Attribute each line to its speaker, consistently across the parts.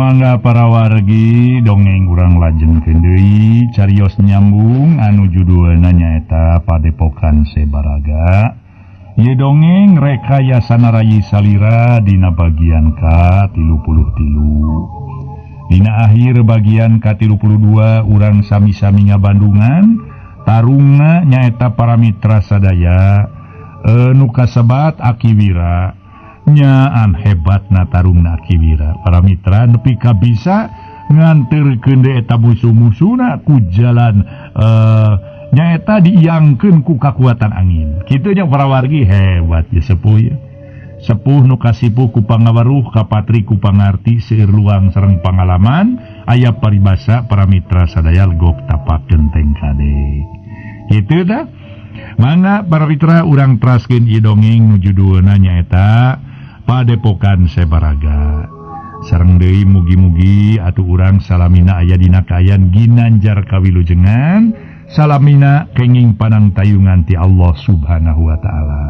Speaker 1: mangga para wargi dongeng urang lajengkeun deui carios nyambung anu judulna nyaeta Padepokan Sebaraga. Ieu dongeng rekayasana Rayi Salira dina bagian ka-33. Dina akhir bagian ka-32 urang sami-sami ngabandungan tarungna nyaeta para mitra sadaya nu kasebat Akiwira nyaan hebatna tarungna Akiwira. Para mitra nepi ka bisa nganterkeun eta musuh-musuhna ku jalan nyaeta diiangkeun ku kakuatan angin. Kitu nya para wargi hebat ya sepuh ya. Sepuh nu kasipuh ku pangaweruh kapatri ku pangarti seueur luang sareng pangalaman aya paribasa para mitra sadaya legok tapakeun teng kade. Kitu dah. Mangga para mitra urang teraskeun ieu dongeng nu judulna nyaeta Padepokan Sebaraga. Sareng deui mugi-mugi atuh urang salamina aya dina kaayan ginanjar kawilujengan, salamina kenging panang tayungan ti Allah Subhanahu wa taala.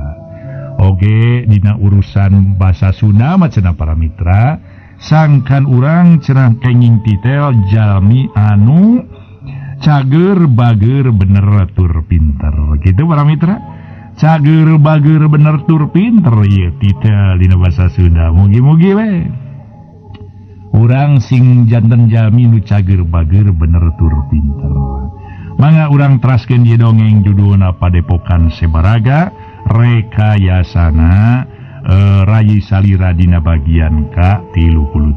Speaker 1: Oge dina urusan basa Sunda macenah para mitra, sangkan urang cenah kenging titel jalmi anu cager bager bener tur pinter. Gitu para mitra. Cager bager bener tur pinter ieu titel dina basa Sunda. Mugi-mugi we urang sing janten jalmi nu cager bager bener tur pinter. Mangga urang teraskeun ieu dongeng judulna Padepokan Sebaraga rekayasana Rayi Salira dina bagian ka-33.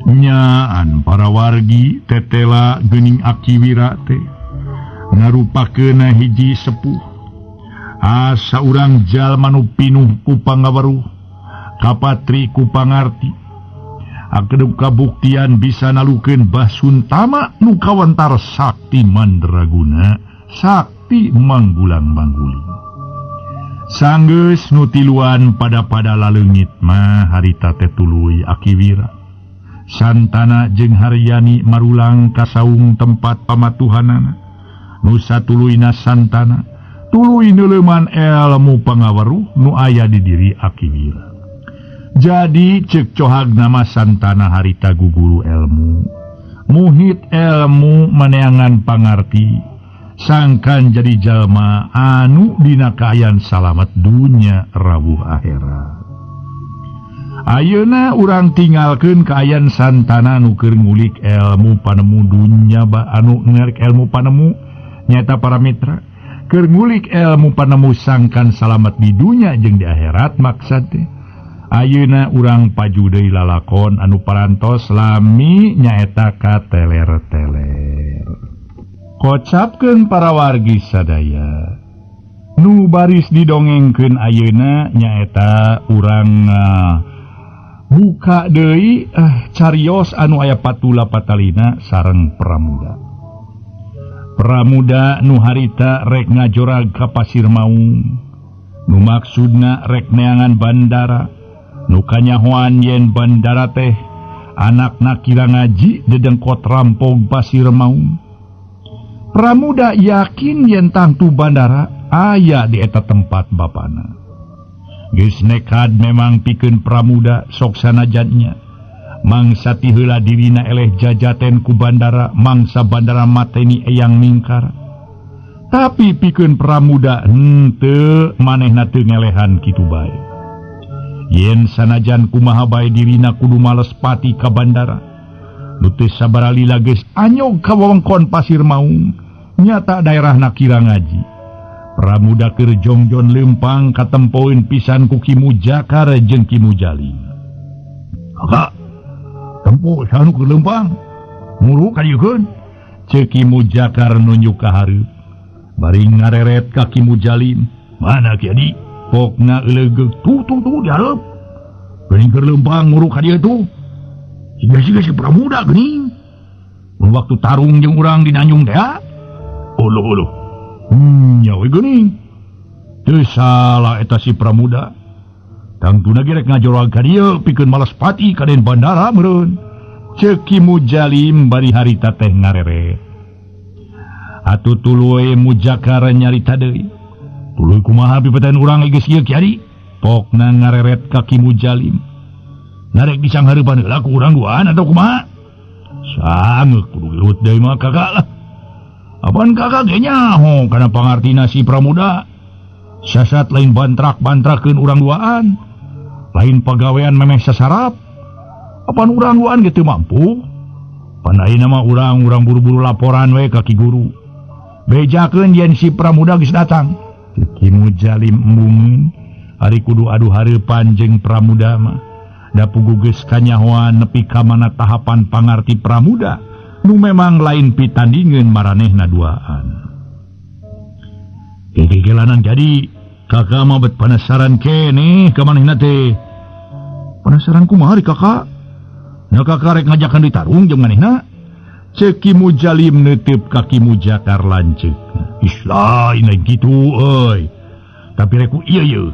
Speaker 1: Nyaan para wargi tetela geuning Akiwira teh ngarupakeun hiji sepuh asa urang jalma nu pinuh ku pangaweruh kapatri ku pangarti akedeup kabuktian bisa nalukeun basuntama nu kawentar sakti mandraguna sakti manggulang-mangguling. Sanggeus nu tiluan pada laleungit mah harita teh tuluy Akiwira santana jeung Haryani marulang ka saung tempat pamatuhanana. Nu satuluyna santana tuluy neuleuman ilmu pangaweruh nu aya di diri Akiwira. Jadi ceuk cohagna mah santana harita guguru ilmu, muhit ilmu maneangan pangarti, sangkan jadi jalma anu dina kaayan salamet dunya rawuh akhirat. Ayeuna urang tinggalkeun kaayan santana nu keur ngulik ilmu panemu dunya anu ngerik ilmu panemu nyata para mitra keur ngulik ilmu panemu sangkan salamet di dunya jeung di akhirat maksud teh. Ayeuna urang paju deui lalakon anu parantos lami nyaeta kateler-teler. Kocapkeun para wargi sadaya nu baris didongengkeun ayeuna nyaeta urang buka deui carios anu aya patula patalina sareng pramuda. Pramuda nu harita rek ngajorag ka Pasir Maung, nu maksudna rek neangan bandara, nu kanyahoan yen bandara teh anakna kira ngaji dedengkot rampog Pasir Maung. Pramuda yakin yen tangtu bandara aya di eta tempat bapana. Geus nekad memang pikeun pramuda sok sanajannya mangsa ti heula dirina eleh jajaten ku bandara mangsa bandara mateni eyang mingkar. Tapi pikeun pramuda henteu manehna teu ngelehan kitu bae. Yen sanajan kumaha bae dirina kudu males pati ka bandara, nu teu sabaralila geus anyog ka wewengkon Pasir Maung nyata daerahna kira ngaji. Pramuda keur jongjon leumpang katempoeun pisan ku Ki Mujakar jeung Ki Mujalim. Kakak, tempo sanu keur leumpang. Muru kadieukeun. Ceuk Ki Mujakar nunjuk ka hareup. Bari ngareret ka Ki Mujalim. Mana Ki Adi? Pokna euleug tuh di hareup. Geuning keur leumpang muru ka dieu tuh. Siga-siga si Pramuda geuning. Mun waktu tarung jeung urang di Nanjung teh. Uluh. Nyawa geuning. Teu salah eta si Pramuda. Tangtuna ge rek ngajorog ka dieu pikeun males pati ka den bandara meureun. Ceuk Ki Mujalim bari harita teh ngareret. Atuh tuluy Mujakar nyarita deui. Tuluy kumaha pipeten urang geus ieu Ki Adi? Pokna ngareret ka Ki Mujalim. narek disanghareupan heula ku urang duaan atau kumaha? Sangeuk kudu gelut deui mah kakak lah. Apaan kakak ge nyaho kana pangartina si Pramuda? Sasat lain bantrak-bantrakeun urang duaan. Lain pagawean memeh sasarap. Apaan urang duaan ge teu mampu? Pandaina mah urang buru-buru laporan we ka Ki Guru. Bejakeun yen si Pramuda geus datang. Ki Mujalim embungin ari kudu adu hareupan jeung Pramuda mah. Da puguh geus kanyahoan nepi ka mana tahapan pangarti Pramuda nu memang lain pitandingeun maranehna duaan. Gegelanan jadi kakak mah bet penasaran keneh ka manehna teh. Penasaran kumaha ari kakak? Na kakak rek ngajakan ditarung jeung manehna. Ceuk Ki Mujalim neuteup ka Ki Mujakar lanceuk. Islah lain kitu euy. Tapi rek ku ieu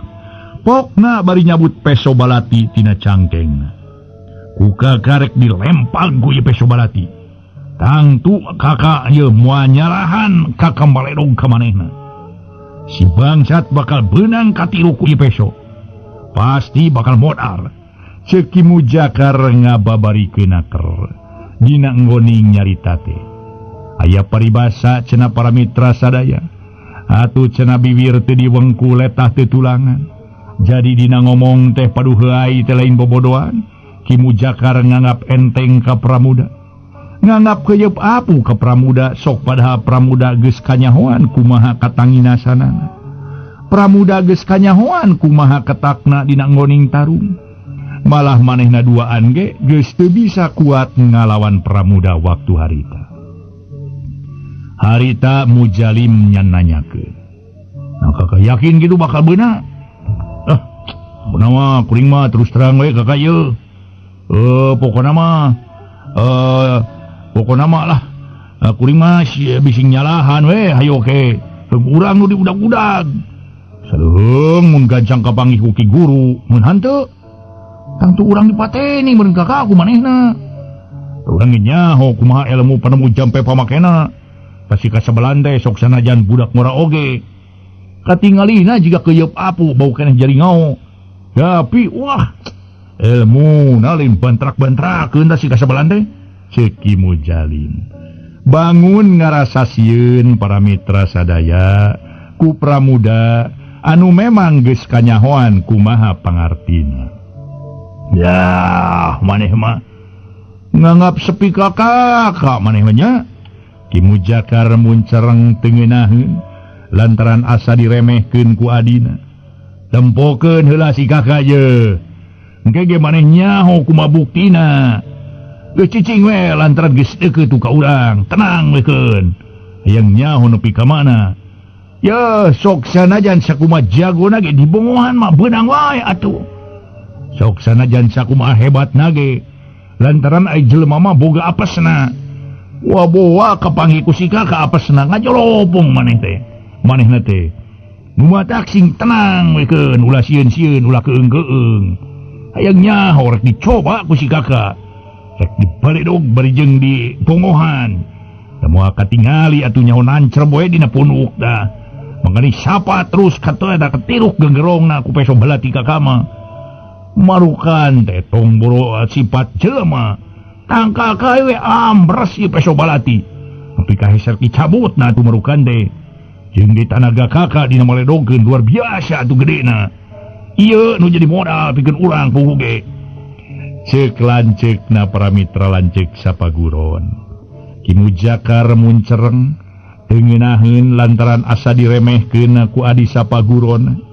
Speaker 1: pokna bari nyabut peso balati tina cangkengna. Ku kakak rek dilempag ku ieu peso balati. Tangtu kakak ieu moal nyarahan ka kambaledog ka manehna. Si bangsat bakal beunang katilu ku ieu peso. Pasti bakal modal. Ceuk Ki Mujakar ngababarikeun aker dina nggoning nyarita teh. Aya paribasa cenah para mitra sadaya. Atuh cenah bibir teu diwengku letah teu tulangan. Jadi dina ngomong teh paduheuai teh lain bobodohan. Ki Mujakar nganggap enteng ka Pramuda. Nganggap keuyeub apu ka Pramuda sok padahal Pramuda geus kanyahoan kumaha katanginasanana. Pramuda geus kanyahoan kumaha ketakna dina nggoning tarung. Malah manehna duaan ge geus teu bisa kuat ngalawan Pramuda waktu harita. Harita Mujalim nyan nanyakeun. Nah kakak yakin gitu bakal beuna? Beuna mah kuring mah terus terang we kakak ieu. Pokona mah lah. Kuring mah bising nyalahan we hayo ke. Urang nu diudag-udag. Sareung mun gancang kapanggih ku Ki Guru mun hanteu. Tangtu urang dipateni meureun kakak ku manehna. Urang ge nyaho kumaha ilmu panemu jampe pamakena. Pasti kasabelan teh sok sanajan budak ngora oge. Katingalina jiga keuyeub apu bau keneh jaringau. Tapi wah ilmu nalin bantrak-bantrakeun da si kasabelan teh. Ceuk Ki Mujalim. Bangun ngarasasieun para mitra sadaya ku Pramuda anu memang geus kanyahoan kumaha pangartina. Ya, maneh mah nganggap sepi kakak maneh nya. Ki Mujakar muncereng teu ngeunaheun lantaran asa diremehkeun ku adina. Tempokeun heula si kakak ye. Engke ge maneh nyaho kumaha buktina. Geus cicing we lantaran geus deukeut ka urang. Tenang we keun. Hayang nyaho nepi ka mana? Ya, sok sanajan sakumaha jagona ge dibongohan mah beunang wae atuh. Sok sanajan sakumaha hebatna ge lantaran ai jelema mah boga apesna. Wah boa kapanggih ku si kakak apesna ngajolopong manehna teh nu matak sing tenang we keun ulah sieun-sieun ulah keung-keung. Hayang nyaho rek dicoba ku si kakak rek dibaledog bari jeung di pongohan. Da moal katingali atuh nyaho nancer boe dina punuk dah. Mangani sapa terus katoe da ketiruk genggerongna ku peso balati kakak mah. Marukan teh tong boro sifat jelema tangkal kae we ambres ieu peso balati nepi ka heser dicabutna atuh marukan teh jeung di tanaga kakak dina maledogkeun luar biasa atuh gedena. Ieu nu jadi modal pikeun urang puguh ge. Ceuk lanceukna para mitra lanceuk sapaguron. Ki Mujakar muncereng teu ngeunaheun lantaran asa diremehkeun ku adi sapaguron.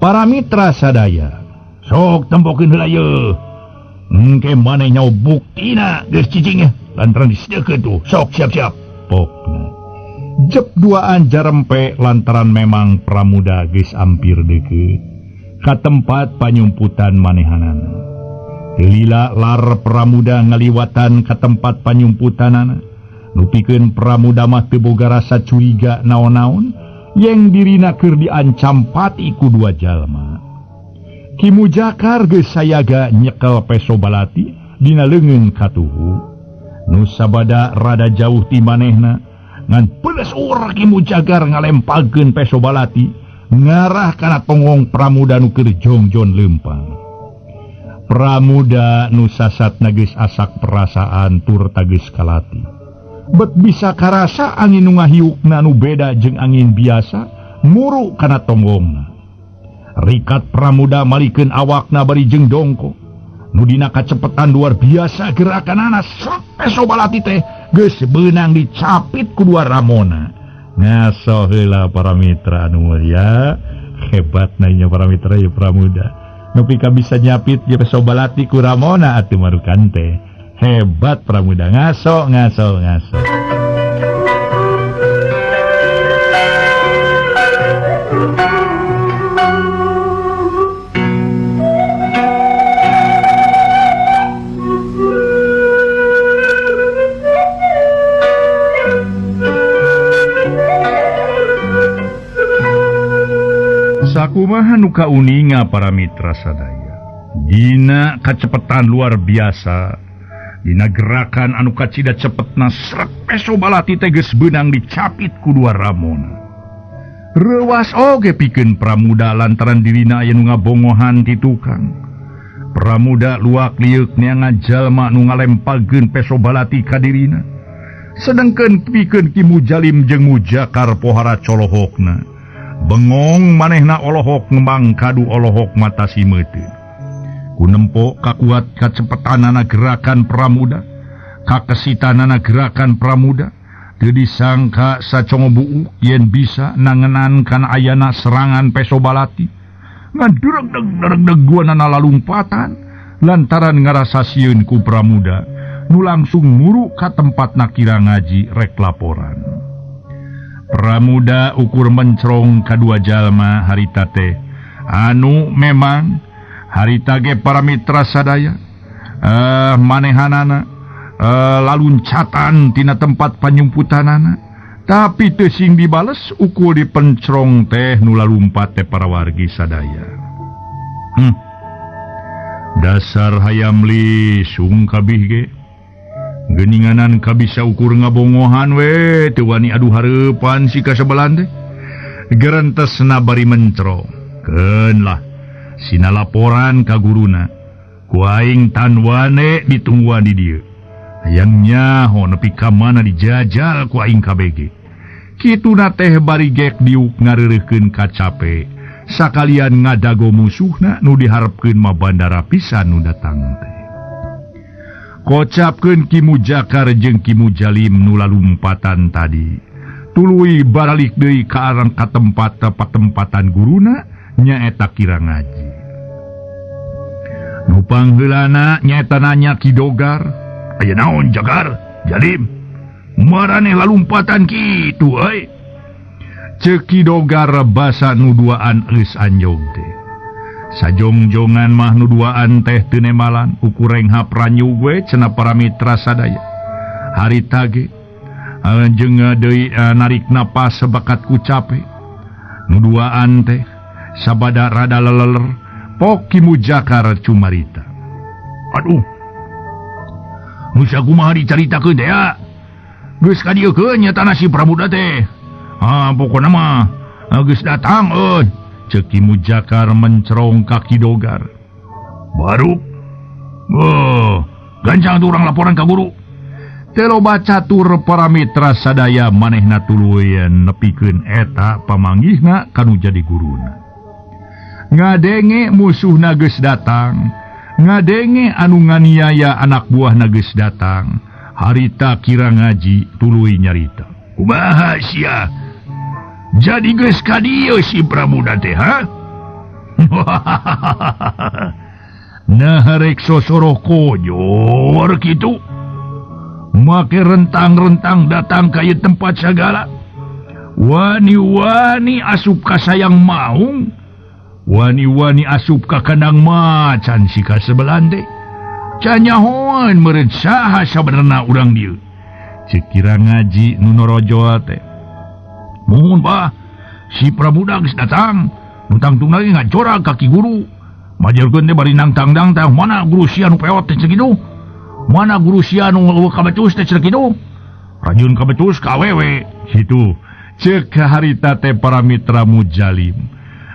Speaker 1: Para mitra sadaya, sok tempokeun heula ieu. Engke maneh nyaho buktina geus cicing ya, lantaran disiekeun tuh. Sok siap-siap. Pokna. Jep duaan jarempe lantaran memang Pramuda geus ampir deukeut ka tempat panyumputan manehanana. Lila lar Pramuda ngaliwatan ka tempat panyumputanana. Nupikeun Pramuda mah teu boga rasa curiga naon-naon. Yang dirina keur diancam pati ku dua jalma. Ki Mujakar geus sayaga nyekel peso balati dina leungeun katuhu. Nu sabada rada jauh ti manehna ngan peuleus urang Ki Mujakar ngalempagkeun peso balati ngarah kana tongong Pramuda nu keur jongjon leumpang. Pramuda nusasat nagis asak perasaan tur tagis kalati. Bet bisa karasa angin nu ngahiukna nu beda jeung angin biasa muru kana tonggongna. Rikat Pramuda malikeun awakna bari jeung dongko. Nu dina kacepetan luar biasa gerakanana peso balati teh geus beunang dicapit ku dua ramona. Ngaso heula para mitra anu mulia, hebat nanya para mitra ya Pramuda. Nepi ka bisa nyapit ge peso balati ku ramona atuh marukan teh. Hebat Pramuda, ngaso. Sakumaha nu kauninga para mitra sadaya. Dina kacepetan luar biasa, dina gerakan anu kacida cepetna srek peso balati teh geus beunang dicapit ku dua ramona. Reuwas oge pikeun Pramuda lantaran dirina aya nu ngabongohan ti tukang. Pramuda luak liuk neangan jalma nu ngalempalkeun peso balati ka dirina. Sedengkeun pikeun Ki Mujalim jeung Mujakar pohara colohokna. Bengong manehna olohok ngembang kadu olohok mata si meuteun. Kunempo kakuat kacepetanana gerakan Pramuda, kakesitanana gerakan Pramuda, teu disangka sacongo buuk yen bisa nangenan kana ayana serangan peso balati. Ngadureg-deg guanana lalumpatan lantaran ngarasa sieun ku Pramuda nu langsung muru ka tempatna Kira Ngaji rek laporan. Pramuda ukur mencrong kadua jalma harita teh anu memang harita ge para mitra sadaya manehanana laluncatan tina tempat panyumputanana tapi teu sing dibales ukur dipencrong teh nu lalumpat teh para wargi sadaya. Dasar hayam lisung kabih ge geninganan kabisa ukur ngabongohan we teu wani adu hareupan si kasebelan teh. Gerentesna bari mencro. Keun lah sina laporan ka guruna. Ku aing tan wane ditungguan di dieu. Hayang nyaho nepi ka mana dijajal ku aing kabege. Kituna teh bari gek diuk ngareureuhkeun ka cape. Sakalian ngadago musuhna nu diharepkeun mah bandara pisan nu datang teh. Kocapkeun Ki Mujakar jeung Ki Mujalim nu lalumpatan tadi. Tuluy baralik deui ka arang ka tempat patempatan guruna nyaeta Kira Ngaji. Nu pangheulana nyaeta nanya Ki Dogar, "Aya naon Jagar? Jalim? Maraneh lalumpatan kitu euy?" Ceuk Ki Dogar basa nu duaan eus anjog teh. Sajongjongan mah nu duaan teh teu nemalan ukureng hapranyu we cenah para mitra sadaya. Harita ge jeung deui narik napas sebakat ku cape. Nu duaan teh sabada rada leleler pok Ki Mujakar cumarita. "Aduh. Nu sakumaha dicaritakeun teh ya? Geus ka dieu keun nya tanah si Pramuda teh. Pokona mah geus datang euy." Ceuk Ki Mujakar mencrong ka Ki Dogar. "Baru? Gancang tu urang laporan ka guru." Telo baca tur para mitra sadaya manehna tuluy nepikeun eta pamanggihna kanu jadi guruna. Ngadenge musuhna geus datang, ngadenge anu nganiaya anak buahna geus datang. Harita Kira Ngaji tuluy nyarita. "Kumaha sia? Jadi geus ka dieu si Pramuda teh, ha?" Nah rek sosoro koyor kitu. Make rentang-rentang datang ka ieu tempat sagala. Wani-wani asup ka sayang maung. Wani-wani asup ka kandang macan si kasebelan teh. Canyahoan meureun saha sabenerna urang dieu. Ceuk Kira Ngaji nu norojo teh. "Mohon bah, si Pramuda geus datang. Nuntang-tungna ge ngacorag ka Ki Guru. Majelkeun teh bari nangtang-dang teh mana guru sia nu peot teh cekitu? Mana guru sia nu kabetus teh cekitu? Rajun kabetus ka awewe." Kitu. Ceuk harita teh para mitra Mujalim.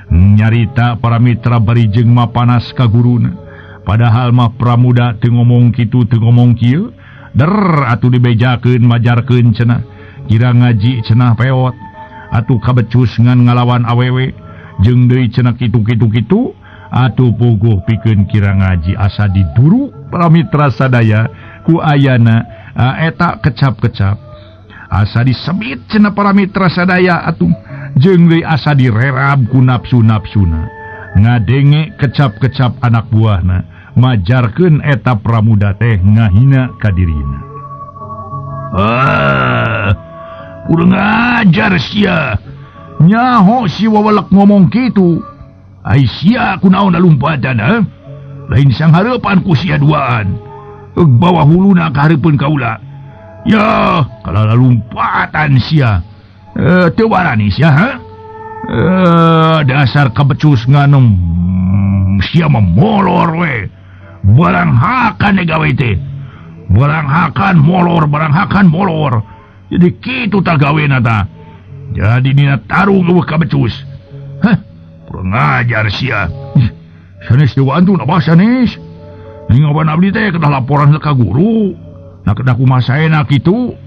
Speaker 1: Nyarita para mitra bari jeung mapanas ka guruna. padahal mah pramuda teu ngomong kitu teu ngomong kieu atuh dibejakeun majarkeun cenah kira ngaji cenah peot atuh kabecus ngan ngalawan awewe jeung deui cenah kitu atuh puguh pikeun kira ngaji asa diduru para mitra sadaya ku ayana eta kecap-kecap asa disebit cenah para mitra sadaya atuh jeung deui asa direrab ku nafsu-nafsuna ngadenge kecap-kecap anak buahna majarkeun eta pramuda teh ngahina ka dirina. Kurang ajar sia. Nyaho si wawalak ngomong kitu. Ai sia kunaon lalumpatan ha? Lain sang harapan ku sia duaan. Bawa huluna ka hareupeun kaula. Ya, kalau lalumpatan sia. Teu warani sia ha? Dasar kabecus nganem sia memolor we. Barang hakan gawe teh. Barang hakan molor. Jadi kitu tak gawena ta. Jadi nina tarung eueuh kabecus. Kurang ajar sia. Sanes dewaan tu na basa sanes. Ningawan abdi teh kedah laporan ka guru. Na kedah kumaha saena kitu.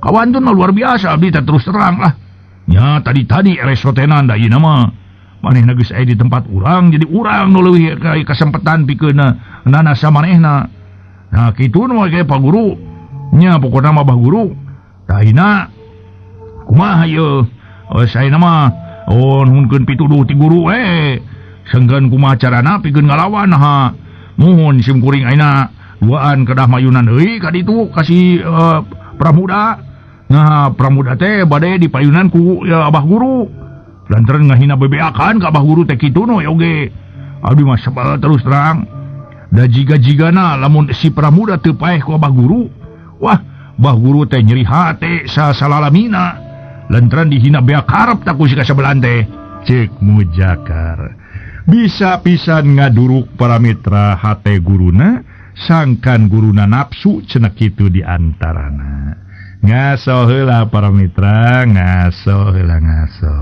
Speaker 1: Kawan tu luar biasa abdi teh terus terang lah. Nya tadi eresotenan da ieu mah. Manehna geus aya di tempat urang jadi urang nu leuwih kasempatan pikeun nana samanehna. Nah kitu nu ge Pak Guru. Nya pokona mah Bah Guru. Tahina kumaha ieu? Saena mah nuhunkeun pituduh ti guru sengkeun kumaha carana pikeun ngalawan ha. Muhun sim kuring ayeuna duaan kedah mayunan deui ka ditu kasih pramuda. Nah pramuda teh bade dipayunan ku Abah Guru. Lantaran ngahina bebeakan ka Abah Guru teh kitu no oge. Abdi mah sebal terus terang. Da jiga-jigana lamun si pramuda teu paeh ku Abah Guru. Wah, Bah Guru teh nyeri hate salalamina. Lantaran dihina beak harap tak ku si kasabelan teh. Cek Mujakar. Bisa pisan ngaduruk para mitra hate guruna, sangkan guruna nafsu cenah kitu di antarana. Ngaso heula para mitra, ngaso heula ngaso.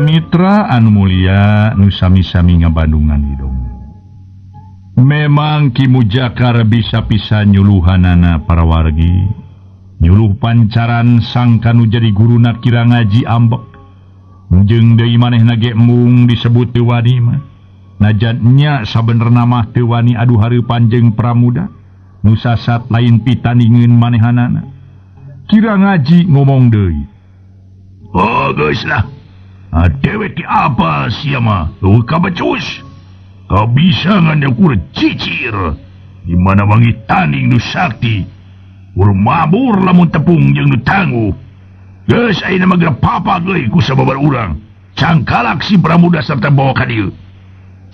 Speaker 1: Mitra anu mulia nu sami-sami ngabandungan hidung. Memang Ki Mujakar bisa pisan nyuluhanana para wargi. Nyuluh pancaran sangka nu jadi guruna kira ngaji ambek. Jeung deui manehna ge mung disebut teu wani mah. Najan nya sabenerna mah teu wani adu hareupan jeung pramuda. Nu sasat lain pitandingeun manehanana. Kira ngaji ngomong deui. Oh geus lah. Dewek ki apa sia mah? Kabecus. Kau bisa ngandang kur cicir. Di mana wangi tanding nu sakti. Ur mabur lamun tepung jeung nu tangguh. Geus ayeuna mah geura papa geuy ku sababar urang. Cangkalak si pramuda sarta bawa ka dieu.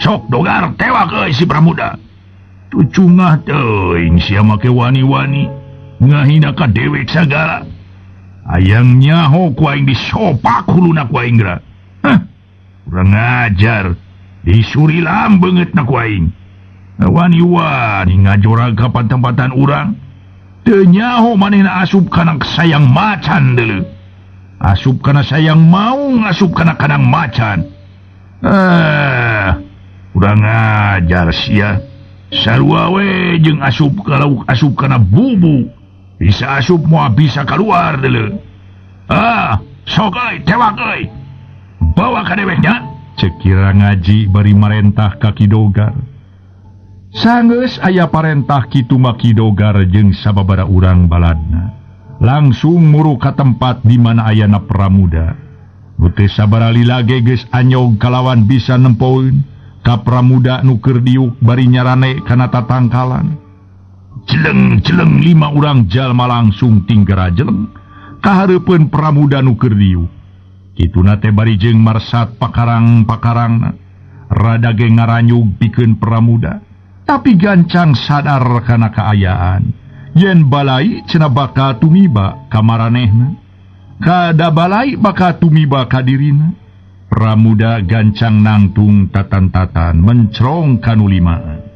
Speaker 1: Sok dogar tewak euy si pramuda. Tucungah teuing sia make wani-wani. Ngahina ka dewek sagala. Ayang nyaho ku aing disopak huluna ku aing geura. Kurang ajar. Disuri lambeungeut na ku aing. Wani-wani ngajorag ka tempatan urang. Teu nyaho manehna asup kana sayang macan deuleu. Asup kana sayang maung, asup kana kanang macan. Kurang ajar sia. Sarua we jeung asup kana bubu. Bisa asup moal bisa keluar deuleu. Sok euy, tewak euy. Bawa ka deweknya. Cek kira ngaji bari marentah ka Kidogar. Sanggeus aya parentah kitu mah Kidogar jeung sababara urang baladna. Langsung muru ka tempat di mana ayana pramuda. Nu teu sabara lilage geus anyog kalawan bisa nempoeun ka pramuda nu keur diuk bari nyarane kana tatangkalan. Jeleng-jeleng 5 urang jalma langsung tinggara jeleng ka hareupeun pramuda nu keur diuk. Kituna teh bari jeung marsat pakarang-pakarangna. Rada ge ngaranyug pikeun pramuda. Tapi gancang sadar kana kaayaan. Yen balai cenah bakal tumiba ka maranehna. Kada balai bakal tumiba ka dirina. Pramuda gancang nangtung tatan-tatan mencrong kanu limaan.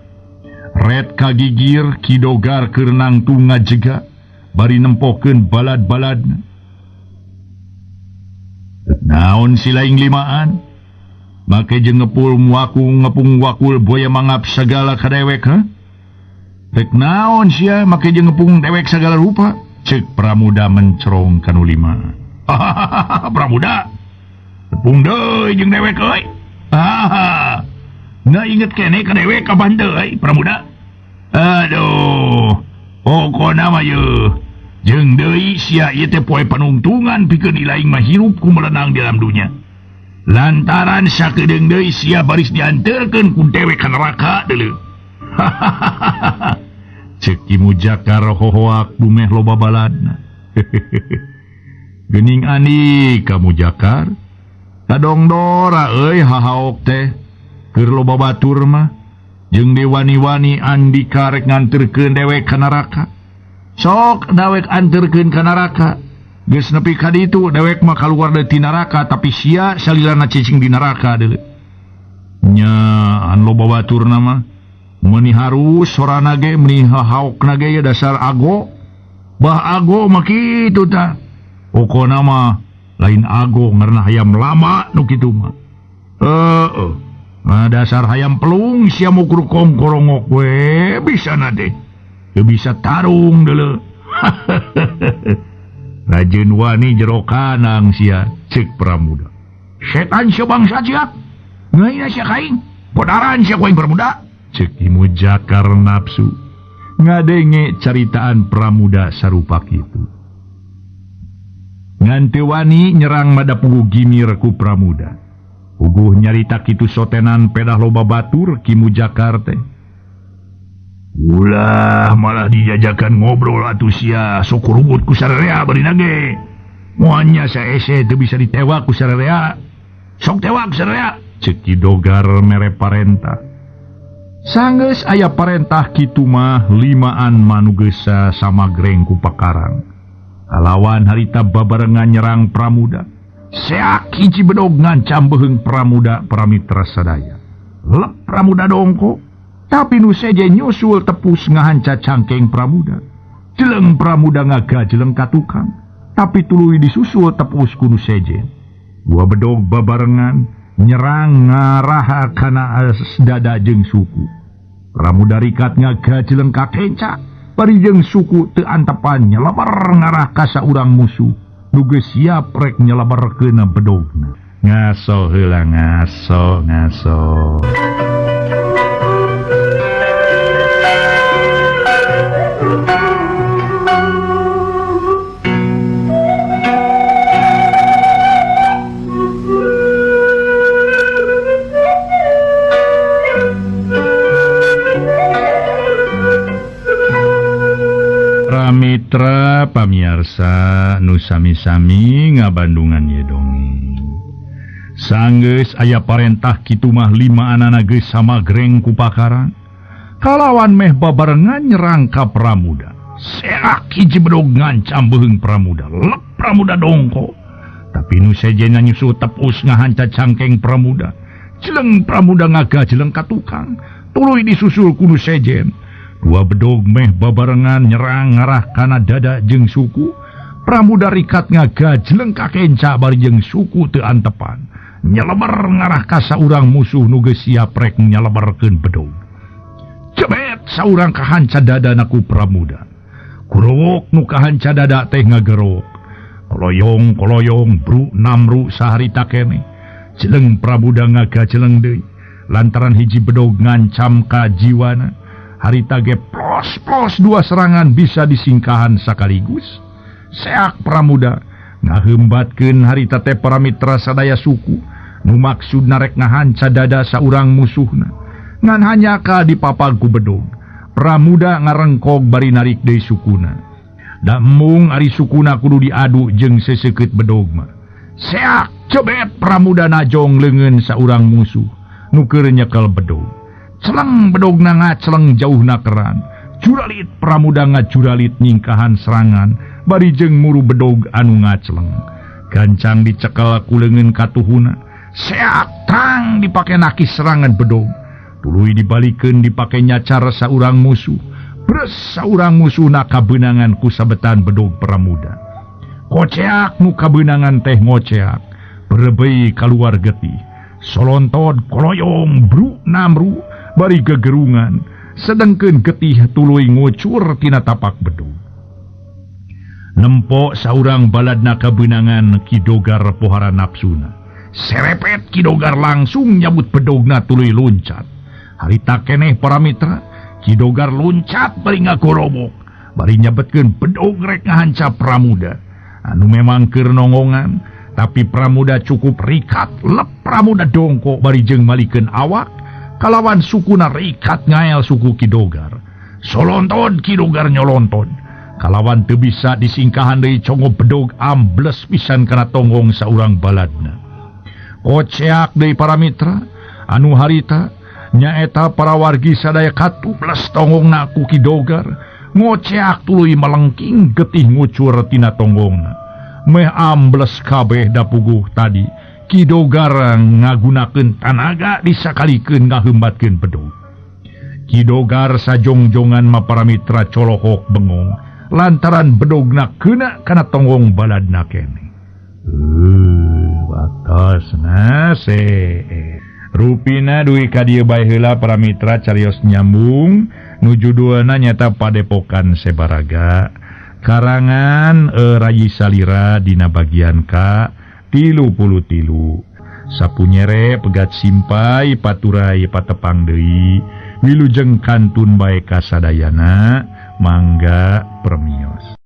Speaker 1: Red kagigir kidogar keur nangtung ngajega bari nempokeun balad-baladna. Naon si laing limaan? Make jeung ngepul ngepung wakul boya mangap sagala kadewek ha? Rek naon sia make jeung ngepung dewek sagala rupa? Cek Pramuda mencrong kanu limaan. Pramuda, tepung deui jeung dewek euy. Nggak inget kene ka dewek ka bandeuy Pramuda. Aduh, pokona mah yeuh. Jeung deui sia ieu teh poe panungtungan pikeun ilaing mah hirup ku melenang di alam dunya. Lantaran sakedeung deui sia baris dianterkeun ku dewek ka neraka deuleu. Cek Kimu Jakar hohoak bumeh loba baladna. Geuning ani kamu Jakar. Kadongdora euy hahaok teh. Keur loba batur mah. Jeung dewani-wani Andika rek nganterkeun dewek ka neraka. Sok dewek anterkeun ka neraka. Geus nepi ka ditu dewek mah kaluar deui ti neraka tapi sia salilana cicing di neraka deuleu. Nya an loba baturna mah meuni harus sorana ge meuni hahaokna ge ya dasar ago. Bah ago mah kitu tah. Pokona mah lain ago ngaranna hayam lama nu kitu mah. Dasar hayam pelung sia mukur kongkorongok we bisa nade. Teu bisa tarung deuleu. Rajin wani jero kanang sia cek Pramuda. Setan sia bangsa sia. Ngaina sia kaing. Podaran sia kuing Pramuda. Cek Kimu Jakar nafsu. Ngadenge caritaan Pramuda sarupa kitu. Ngan teu wani nyerang mada puguh gimir ku Pramuda. Puguh nyarita kitu sotenan pedah loba batur Kimu Jakar teh. Ulah malah dijajakan ngobrol atuh sia sok rubut ku sararea barina ge. Moanya saese teu bisa ditewak ku sararea. Sok tewak sararea. Cek Kidogar mere parentah. Sanggeus aya parentah kitu mah limaan manugesa samagreng ku pakarang. Kalawan harita babarengan nyerang Pramuda. Seak hiji bedog ngancam beheung Pramuda paramitra sadaya. Lep Pramuda dongko. Tapi nu seje nyusul tepus ngahanca cangkeng Pramuda. Jeleng Pramuda ngagajeleng ka tukang. Tapi tuluy disusul tepus ku nu seje. Dua bedog babarengan nyerang ngaraha kana dada jeung suku. Pramuda rikat ngagajeleng ka kenca. Bari jeung suku teu antepan nyelebar ngarah ka saurang musuh. Nu geus siap rek nyelebarkeun bedogna. Ngaso heula ngaso. Mitra pamiarsa nu sami-sami ngabandungan ye dongeng. Sanggeus aya parentah kitu mah lima anana geus samagreng ku pakarang. Kalawan meh babarengan nyerang ka Pramuda. Seak hiji bedog ngancam beheung Pramuda. Lep Pramuda dongko. Tapi nu sejena nyusul tepus ngahanca cangkeng Pramuda. Jeleng Pramuda ngagajeleng ka tukang. Tuluy disusul ku nu sejen. Dua bedog meh babarengan nyerang ngarah kana dada jeung suku. Pramuda rikat ngagajeleng ka kenca bari jeung suku teu antepan. Nyelebar ngarah ka saurang musuh nu geus siap rek nyelebarkeun bedog. Jebet saurang kahanca dadana ku Pramuda. Kurowok nu kahanca dada teh ngagerok. Koloyong bru namru saharita kene. Jeleng Pramuda ngagajeleng deui lantaran hiji bedog ngancam ka jiwana. Harita ge plos dua serangan bisa disingkahan sakaligus. Seak Pramuda ngaheumbatkeun harita teh paramitra sadaya suku nu maksudna rek ngahanca dada saurang musuhna. Ngan hanya ka dipapag ku bedog. Pramuda ngarengkog bari narik deui sukuna. Da mung ari sukuna kudu diadu jeung seseukeut bedog mah. Seak cebet Pramuda najong leungeun saurang musuh nu keur nyekel bedog. Celeng bedogna ngaceleng jauhna keran. Juralit Pramuda ngajuralit nyingkahan serangan bari jeung muru bedog anu ngaceleng. Gancang dicekel ku leungeun katuhuna. seaktang dipakai naki serangan bedog tuluy dibalikin dipakai nyacar saurang musuh beres saurang musuh na kabenangan ku sabetan bedog pramuda koceak nu kabenangan teh ngoceak berebei keluar getih solontod koloyong bru namru bari gegerungan sedengkeun getih tuluy ngucur tina tapak bedog nempok saurang baladna kabenangan Kidogar pohara nafsuna serepet Kidogar langsung nyabut bedogna tuluy loncat harita keneh para mitra Kidogar loncat bari ngagorobok bari nyabetkeun bedog rek ngahancap Pramuda anu memang keur nongongan tapi Pramuda cukup rikat lep Pramuda dongkok bari jeung malikeun awak kalawan sukuna rikat ngael suku Kidogar solonton Kidogar nyolonton kalawan teu bisa disingkahan deui congo bedog ambles pisan kana tonggong saurang baladna koceak deui para mitra anu harita nyaeta para wargi sadaya katuples tonggongna ku Kidogar ngoceak tuluy melengking getih ngucur tina tonggongna meh ambles kabeh da puguh tadi Kidogar ngagunakeun tanaga disakalikeun ngaheumbatkeun bedog Kidogar sajongjongan ma para mitra colohok bengong lantaran bedogna keuna kana tonggong baladna keneh waktosna rupina duwi ka dieu bae heula para mitra carios nyambung nuju duana nyata Padepokan Sebaraga karangan Rayi Salira dina bagian ka 33 sapunyere pegat simpai paturai patepang deui wilujeng kantun bae kasadayana mangga permios.